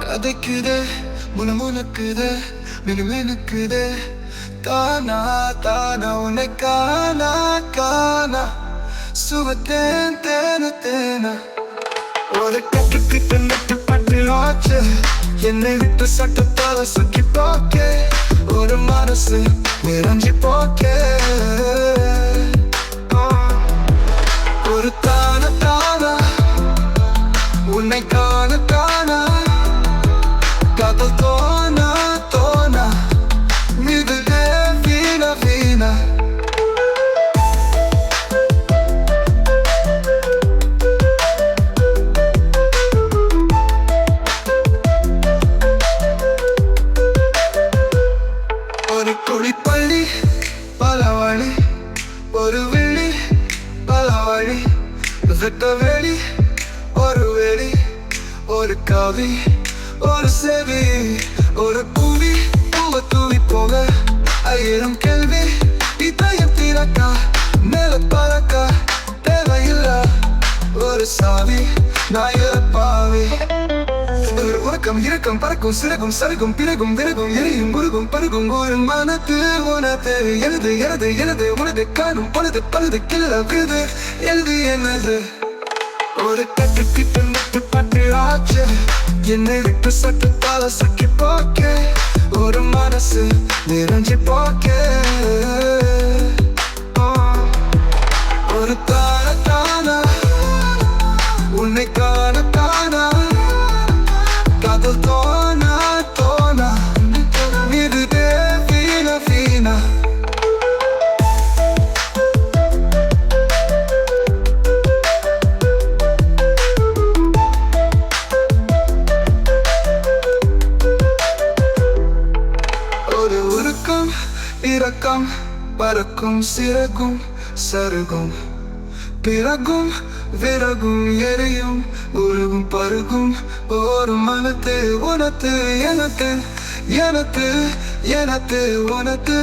கதைக்குதே முணுமுணுக்குதே மினுமினுக்குதே தானா தானா உன்னை காணா காணா சுகத்தேன் தேன தேன ஒரு கட்டுக்கிட்ட நட்டு பட்டு ஆச்சு என்னை விட்டு சட்டத்தால சுற்றி போக்கே ஒரு மனசு நிறைஞ்சி போக்கே ஒரு தான தானா உன்னை காண காணா காதல் தோணா தோணா மிகுதே வீணா வீணா ஒரு குழிப்பள்ளி பல வழி ஒரு விழி பல வழி வெட்ட வெளி ஒரு வெளி ஒரு கவி ஒரு செவி ஒரு புவி பூவ தூவி போக ஆயிரம் கேள்வி இதயம் திறக்கா மேல பறக்க தேவையில்லை ஒரு சாவி நான் இறப்பாவி ஒரு உறக்கம் இறக்கம் பறக்கும் சிறகும் சருகும் பிறகும் விறகும் எரியும் முருகும் பருகும் ஒரு மனத்து உனது எனது எனது எனது உனது காணும் பொழுது பழுது கிள்ள விழுது எழுது எனது ஒரு கட்டுக்கிட்டு நட்டு பட்டு ஆச்சு என்னை விட்டு சட்டத்தால சக்கி போக்கே ஒரு மனசு நிறைஞ்சி போக்கே ஒரு தான தானா உன்னை காண காணா காதல் தோணா தோணா இதுதே வீணா வீணா ஒரு உருக்கம் இரக்கம் பறக்கும் சிறகும் சருகும் பிறகும் விறகும் எரியும் உருகும் பருகும் ஒரு மனத்து உனத்து எனக்கு எனக்கு எனக்கு உனத்து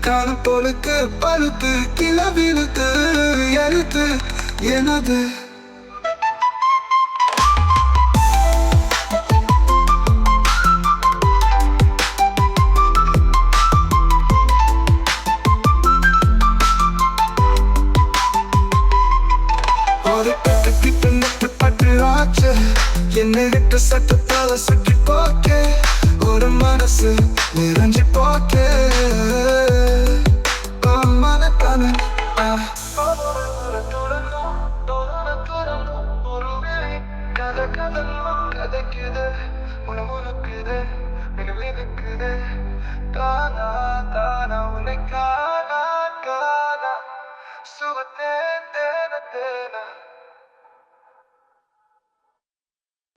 காணும் பொழுக்கு பழுத்து கிளவிழுத்து எழுத்து எனது ஒரு கட்டுக்கிட்டு நட்டு பட்டு ஆச்சு என்னை விட்டு சட்டத்தால சுற்றி போக்கே ஒரு மனசு நிறைஞ்சி போக்கே மனத்தான கதைக்குது உனக்குது மினுமினுக்குது தானா தானா உன்னை காணா காணா சுகத்தேன் தேன தேன